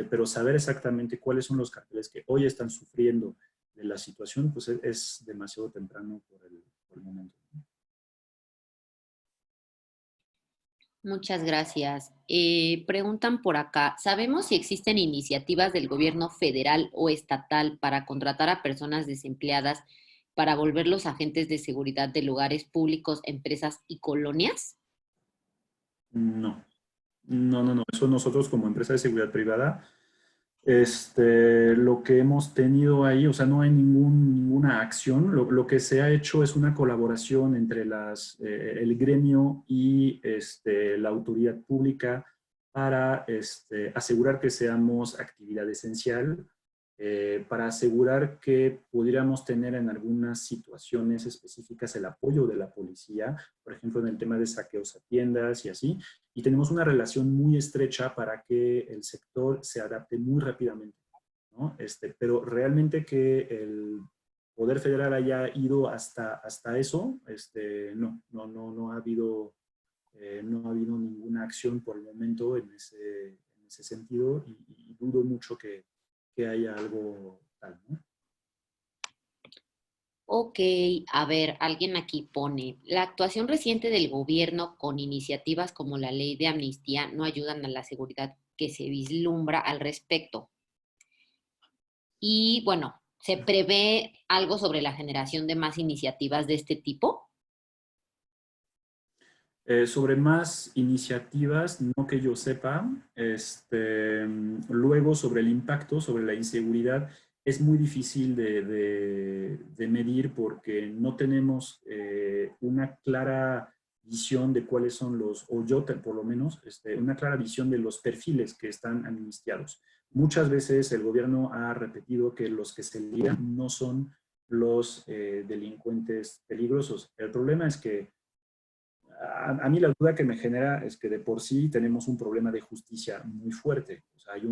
pero saber exactamente cuáles son los carteles que hoy están sufriendo de la situación, pues es demasiado temprano por el momento. Muchas gracias. Preguntan por acá, ¿sabemos si existen iniciativas del gobierno federal o estatal para contratar a personas desempleadas para volverlos agentes de seguridad de lugares públicos, empresas y colonias? No. Eso nosotros como empresa de seguridad privada, lo que hemos tenido ahí, o sea, no hay ninguna acción. Lo que se ha hecho es una colaboración entre el gremio y la autoridad pública para asegurar que seamos actividad esencial, para asegurar que pudiéramos tener en algunas situaciones específicas el apoyo de la policía, por ejemplo, en el tema de saqueos a tiendas y así, y tenemos una relación muy estrecha para que el sector se adapte muy rápidamente, ¿no? Pero realmente que el Poder Federal haya ido hasta eso, no ha habido, no ha habido ninguna acción por el momento en ese sentido y dudo mucho que haya algo tal, ¿no? Ok, a ver, alguien aquí pone, la actuación reciente del gobierno con iniciativas como la ley de amnistía no ayudan a la seguridad que se vislumbra al respecto. Y bueno, ¿se prevé algo sobre la generación de más iniciativas de este tipo? Sobre más iniciativas, no que yo sepa, luego sobre el impacto, sobre la inseguridad, es muy difícil de medir porque no tenemos una clara visión de cuáles son o yo por lo menos, una clara visión de los perfiles que están amnistiados. Muchas veces el gobierno ha repetido que los que se ligan no son los delincuentes peligrosos. El problema es que a mí la duda que me genera es que de por sí tenemos un problema de justicia muy fuerte. O sea, hay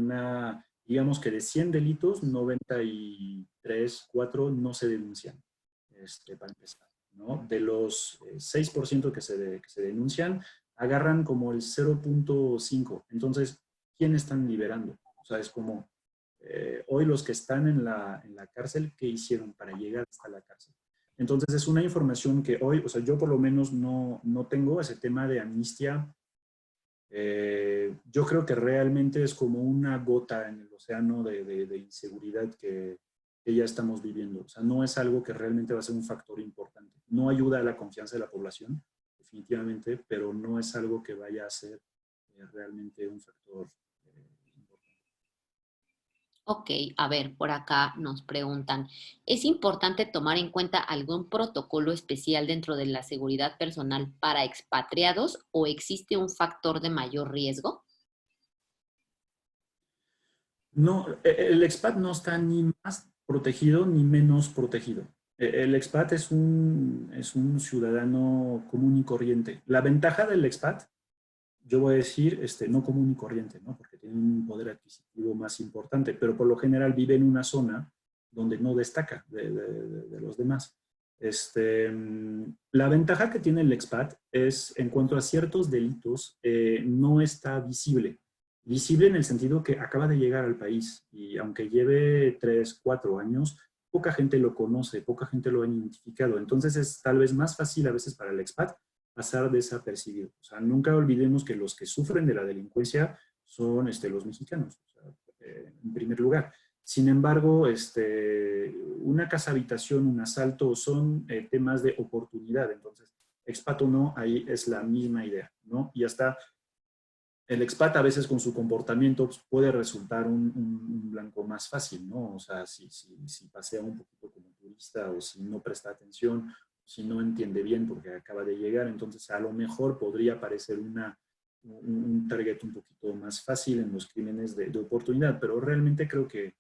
digamos que de 100 delitos, 93, 4 no se denuncian, para empezar, ¿no? De los 6% que se denuncian, agarran como el 0.5. Entonces, ¿quién están liberando? O sea, es como, hoy los que están en la cárcel, ¿qué hicieron para llegar hasta la cárcel? Entonces es una información que hoy, o sea, yo por lo menos no tengo ese tema de amnistía. Yo creo que realmente es como una gota en el océano de inseguridad que ya estamos viviendo. O sea, no es algo que realmente va a ser un factor importante. No ayuda a la confianza de la población, definitivamente, pero no es algo que vaya a ser realmente un factor importante. Ok, a ver, por acá nos preguntan, ¿es importante tomar en cuenta algún protocolo especial dentro de la seguridad personal para expatriados o existe un factor de mayor riesgo? No, el expat no está ni más protegido ni menos protegido. El expat es un ciudadano común y corriente. La ventaja del expat, yo voy a decir, no común y corriente, ¿no? Porque tiene un poder adquisitivo más importante, pero por lo general vive en una zona donde no destaca de los demás. La ventaja que tiene el expat es, en cuanto a ciertos delitos, no está visible. Visible en el sentido que acaba de llegar al país y aunque lleve 3, 4 años, poca gente lo conoce, poca gente lo ha identificado. Entonces es tal vez más fácil a veces para el expat pasar desapercibido. O sea, nunca olvidemos que los que sufren de la delincuencia son los mexicanos, o sea, en primer lugar. Sin embargo, una casa habitación, un asalto, son temas de oportunidad. Entonces, expat o no, ahí es la misma idea, ¿no? Y hasta el expat a veces con su comportamiento pues, puede resultar un blanco más fácil, ¿no? O sea, si pasea un poquito como turista o si no presta atención, si no entiende bien porque acaba de llegar, entonces a lo mejor podría parecer un target un poquito más fácil en los crímenes de oportunidad, pero realmente creo que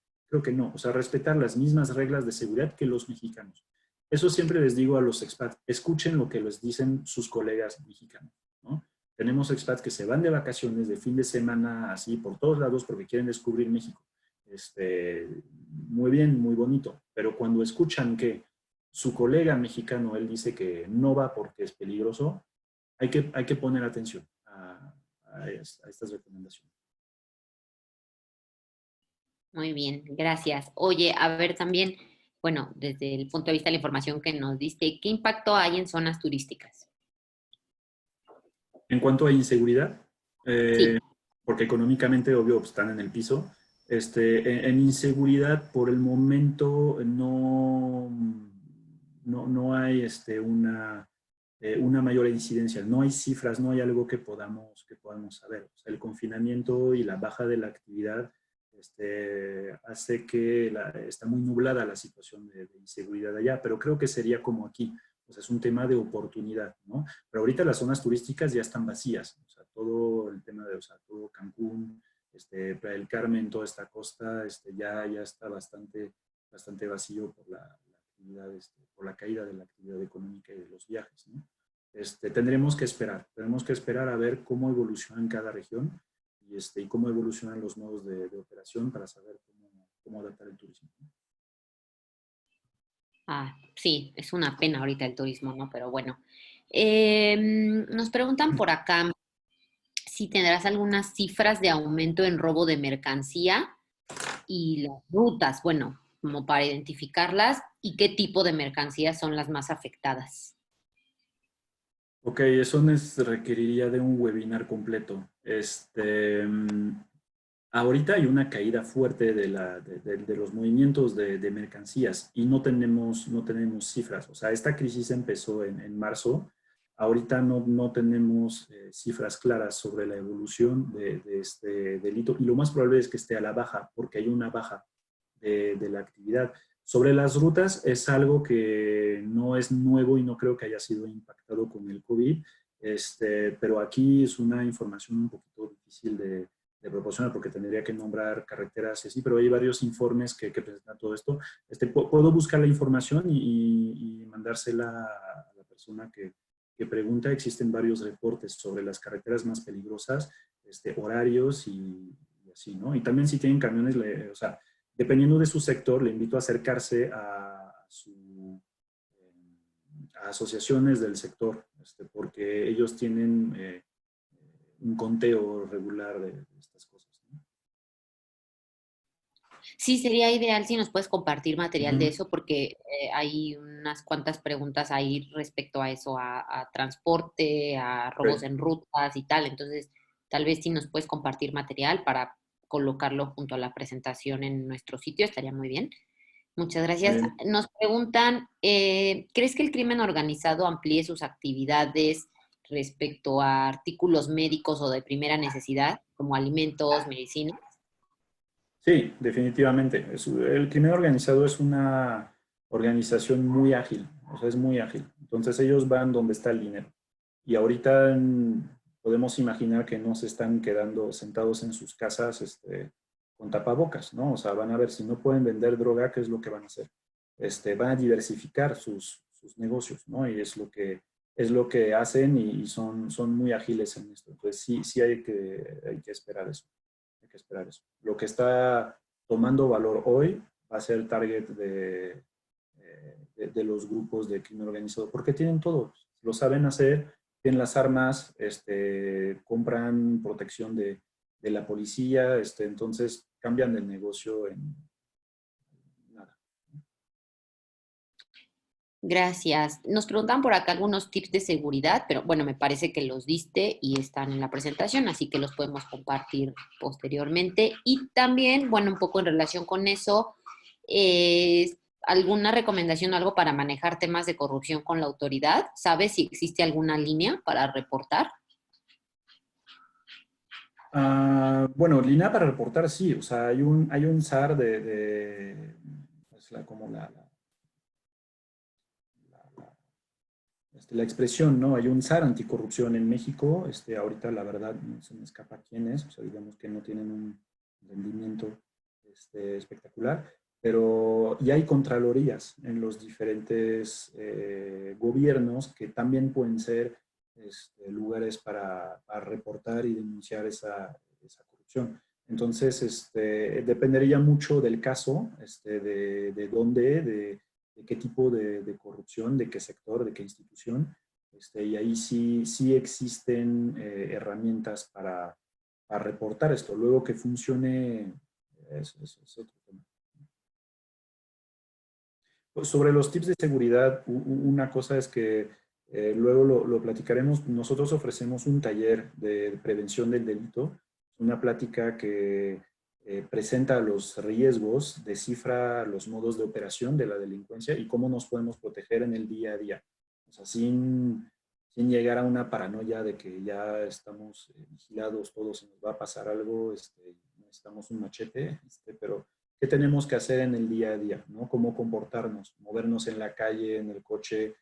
no. O sea, respetar las mismas reglas de seguridad que los mexicanos. Eso siempre les digo a los expats, escuchen lo que les dicen sus colegas mexicanos, ¿no? Tenemos expats que se van de vacaciones, de fin de semana, así por todos lados porque quieren descubrir México. Muy bien, muy bonito. Pero cuando escuchan que su colega mexicano, él dice que no va porque es peligroso, hay que poner atención a estas recomendaciones. Muy bien, gracias. Oye, a ver también, bueno, desde el punto de vista de la información que nos diste, ¿qué impacto hay en zonas turísticas? En cuanto a inseguridad, Sí. porque económicamente, obvio, están en el piso, en inseguridad por el momento no hay una mayor incidencia, no hay cifras, no hay algo que podamos saber. O sea, el confinamiento y la baja de la actividad hace que está muy nublada la situación de inseguridad allá, pero creo que sería como aquí. O sea, es un tema de oportunidad, ¿no? Pero ahorita las zonas turísticas ya están vacías. O sea, todo el tema de, o sea, todo Cancún, El Carmen, toda esta costa, ya está bastante vacío por la actividad, por la caída de la actividad económica y de los viajes, ¿no? Tenemos que esperar a ver cómo evoluciona en cada región y cómo evolucionan los modos de operación para saber cómo adaptar el turismo, ¿no? Sí, es una pena ahorita el turismo, ¿no? Pero bueno. Nos preguntan por acá si tendrás algunas cifras de aumento en robo de mercancía y las rutas, bueno, como para identificarlas y qué tipo de mercancías son las más afectadas. Ok, eso requeriría de un webinar completo. Ahorita hay una caída fuerte de los movimientos de mercancías y no tenemos cifras. O sea, esta crisis empezó en marzo. Ahorita no tenemos cifras claras sobre la evolución de este delito y lo más probable es que esté a la baja porque hay una baja de la actividad. Sobre las rutas es algo que no es nuevo y no creo que haya sido impactado con el COVID, pero aquí es una información un poquito difícil de proporcionar porque tendría que nombrar carreteras y así, pero hay varios informes que presentan todo esto. Puedo buscar la información y mandársela a la persona que pregunta. Existen varios reportes sobre las carreteras más peligrosas, horarios y así, ¿no? Y también si tienen camiones, o sea, dependiendo de su sector, le invito a acercarse a asociaciones del sector, porque ellos tienen un conteo regular de estas cosas, ¿no? Sí, sería ideal si nos puedes compartir material de Uh-huh. eso, porque hay unas cuantas preguntas ahí respecto a eso, a transporte, a robos Okay. en rutas y tal. Entonces, tal vez si nos puedes compartir material para colocarlo junto a la presentación en nuestro sitio, estaría muy bien. Muchas Muy gracias. bien. Nos preguntan, ¿crees que el crimen organizado amplíe sus actividades respecto a artículos médicos o de primera necesidad, como alimentos, medicinas? Sí, definitivamente. El crimen organizado es una organización muy ágil, o sea, es muy ágil. Entonces ellos van donde está el dinero. Y ahorita podemos imaginar que no se están quedando sentados en sus casas con tapabocas, ¿no? O sea, van a ver si no pueden vender droga, ¿qué es lo que van a hacer? Van a diversificar sus negocios, ¿no? Y es lo que hacen y son muy ágiles en esto. Entonces sí hay que esperar eso. Hay que esperar eso. Lo que está tomando valor hoy va a ser target de los grupos de crimen organizado, porque tienen todo, lo saben hacer, tienen las armas, compran protección de la policía, entonces cambian de negocio en nada. Gracias. Nos preguntan por acá algunos tips de seguridad, pero bueno, me parece que los diste y están en la presentación, así que los podemos compartir posteriormente. Y también, bueno, un poco en relación con eso, ¿alguna recomendación o algo para manejar temas de corrupción con la autoridad? ¿Sabes si existe alguna línea para reportar? Bueno, línea para reportar, sí. O sea, hay un SAR es como la expresión, ¿no? Hay un SAR anticorrupción en México. Ahorita, la verdad, no se me escapa quién es. O sea, digamos que no tienen un rendimiento espectacular. Y hay contralorías en los diferentes gobiernos que también pueden ser lugares para reportar y denunciar esa corrupción. Entonces, dependería mucho del caso, de dónde, de qué tipo de corrupción, de qué sector, de qué institución. Y ahí sí existen herramientas para reportar esto. Luego que funcione, es otro tema. Pues sobre los tips de seguridad, una cosa es que luego lo platicaremos. Nosotros ofrecemos un taller de prevención del delito, una plática que presenta los riesgos, descifra los modos de operación de la delincuencia y cómo nos podemos proteger en el día a día. O sea, sin llegar a una paranoia de que ya estamos vigilados, todos se nos va a pasar algo, necesitamos un machete, pero ¿qué tenemos que hacer en el día a día? ¿No? Cómo comportarnos, movernos en la calle, en el coche,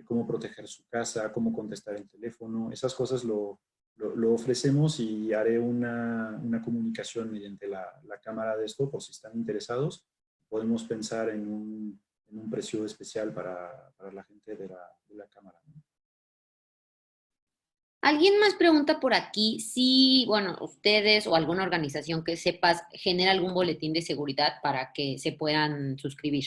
cómo proteger su casa, cómo contestar el teléfono. Esas cosas lo lo ofrecemos y haré una comunicación mediante la cámara de esto, por si están interesados. Podemos pensar en un precio especial para la gente de la cámara, ¿no? Alguien más pregunta por aquí si, bueno, ustedes o alguna organización que sepas genera algún boletín de seguridad para que se puedan suscribir.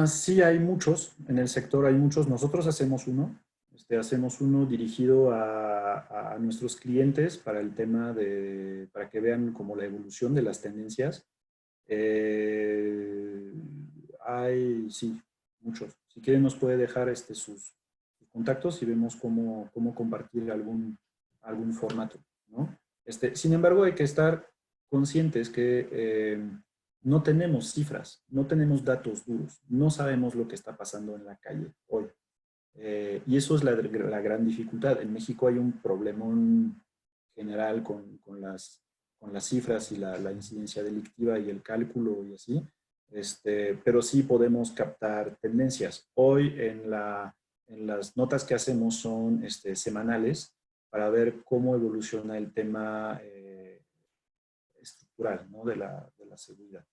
Sí, hay muchos. En el sector hay muchos. Nosotros hacemos uno. Hacemos uno dirigido a nuestros clientes para el tema para que vean como la evolución de las tendencias. Hay, sí, muchos. Si quieren nos puede dejar sus contactos y vemos cómo compartir algún formato, ¿no? Sin embargo, hay que estar conscientes que no tenemos cifras, no tenemos datos duros, no sabemos lo que está pasando en la calle hoy. Y eso es la gran dificultad. En México hay un problemón general con las cifras y la incidencia delictiva y el cálculo y así, pero sí podemos captar tendencias. Hoy en las notas que hacemos son semanales para ver cómo evoluciona el tema estructural, ¿no? de la seguridad.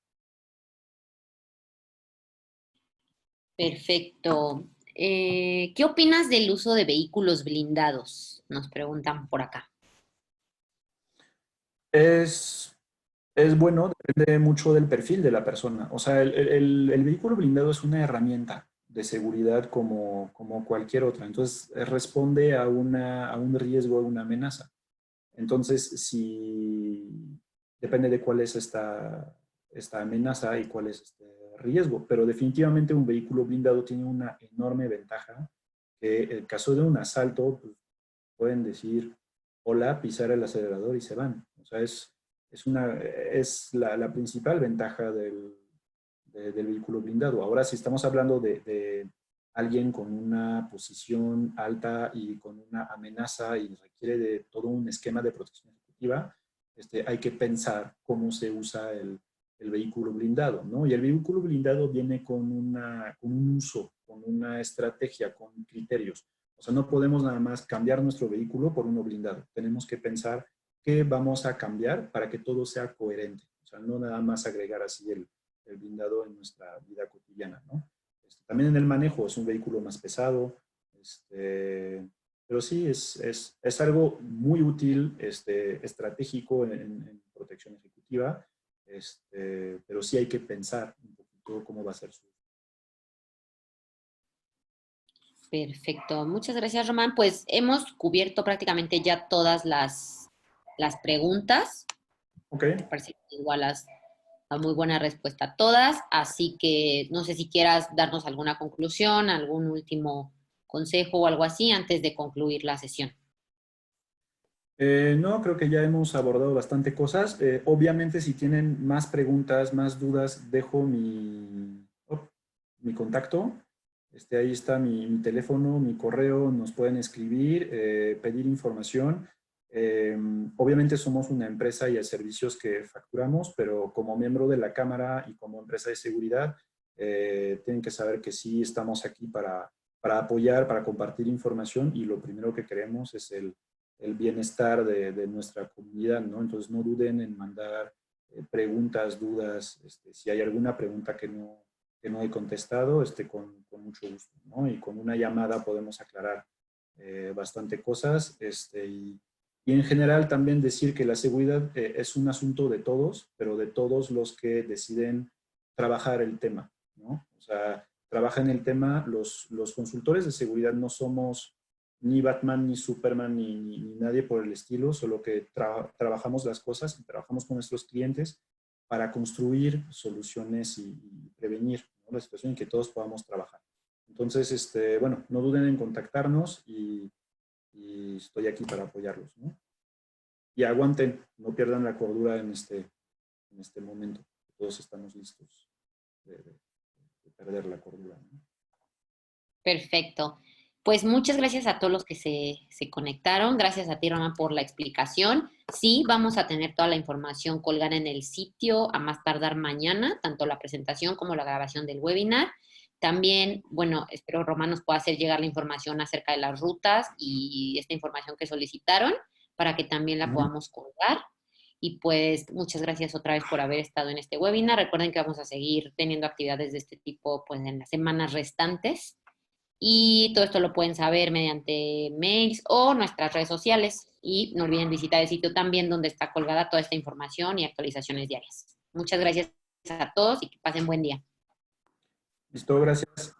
Perfecto. ¿Qué opinas del uso de vehículos blindados? Nos preguntan por acá. Es bueno, depende mucho del perfil de la persona. O sea, el vehículo blindado es una herramienta de seguridad como cualquier otra. Entonces, responde a un riesgo, a una amenaza. Entonces, depende de cuál es esta amenaza y cuál es este riesgo. Pero definitivamente un vehículo blindado tiene una enorme ventaja, que en el caso de un asalto, pues, pueden decir hola, pisar el acelerador y se van. O sea, es la principal ventaja del vehículo blindado. Ahora, si estamos hablando de alguien con una posición alta y con una amenaza y requiere de todo un esquema de protección ejecutiva, hay que pensar cómo se usa el vehículo blindado, ¿no? Y el vehículo blindado viene con un uso, con una estrategia, con criterios. O sea, no podemos nada más cambiar nuestro vehículo por uno blindado. Tenemos que pensar qué vamos a cambiar para que todo sea coherente. O sea, no nada más agregar así el blindado en nuestra vida cotidiana, ¿no? También en el manejo es un vehículo más pesado, pero sí es algo muy útil, estratégico en protección ejecutiva, pero sí hay que pensar un poquito cómo va a ser su. Perfecto. Muchas gracias, Román. Pues hemos cubierto prácticamente ya todas las preguntas. Ok. Me parece que igual a muy buena respuesta a todas, así que no sé si quieras darnos alguna conclusión, algún último consejo o algo así antes de concluir la sesión. No, creo que ya hemos abordado bastante cosas. Obviamente, si tienen más preguntas, más dudas, dejo mi contacto. Ahí está mi teléfono, mi correo, nos pueden escribir, pedir información. Obviamente somos una empresa y hay servicios que facturamos, pero como miembro de la Cámara y como empresa de seguridad, tienen que saber que sí estamos aquí para apoyar, para compartir información, y lo primero que queremos es el bienestar de nuestra comunidad, ¿no? Entonces no duden en mandar preguntas, dudas, si hay alguna pregunta que no he contestado, con mucho gusto, ¿no? Y con una llamada podemos aclarar bastante cosas, y en general también decir que la seguridad es un asunto de todos, pero de todos los que deciden trabajar el tema, ¿no? O sea, trabajan el tema, los consultores de seguridad no somos ni Batman, ni Superman, ni nadie por el estilo, solo que trabajamos las cosas y trabajamos con nuestros clientes para construir soluciones y prevenir, ¿no?, la situación en que todos podamos trabajar. Entonces, bueno, no duden en contactarnos y estoy aquí para apoyarlos, ¿no? Y aguanten, no pierdan la cordura en este momento. Todos estamos listos de perder la cordura, ¿no? Perfecto. Pues muchas gracias a todos los que se conectaron. Gracias a ti, Román, por la explicación. Sí, vamos a tener toda la información colgada en el sitio a más tardar mañana, tanto la presentación como la grabación del webinar. También, bueno, espero Román nos pueda hacer llegar la información acerca de las rutas y esta información que solicitaron para que también la podamos colgar. Y pues muchas gracias otra vez por haber estado en este webinar. Recuerden que vamos a seguir teniendo actividades de este tipo pues en las semanas restantes. Y todo esto lo pueden saber mediante mails o nuestras redes sociales. Y no olviden visitar el sitio también donde está colgada toda esta información y actualizaciones diarias. Muchas gracias a todos y que pasen buen día. Listo, gracias.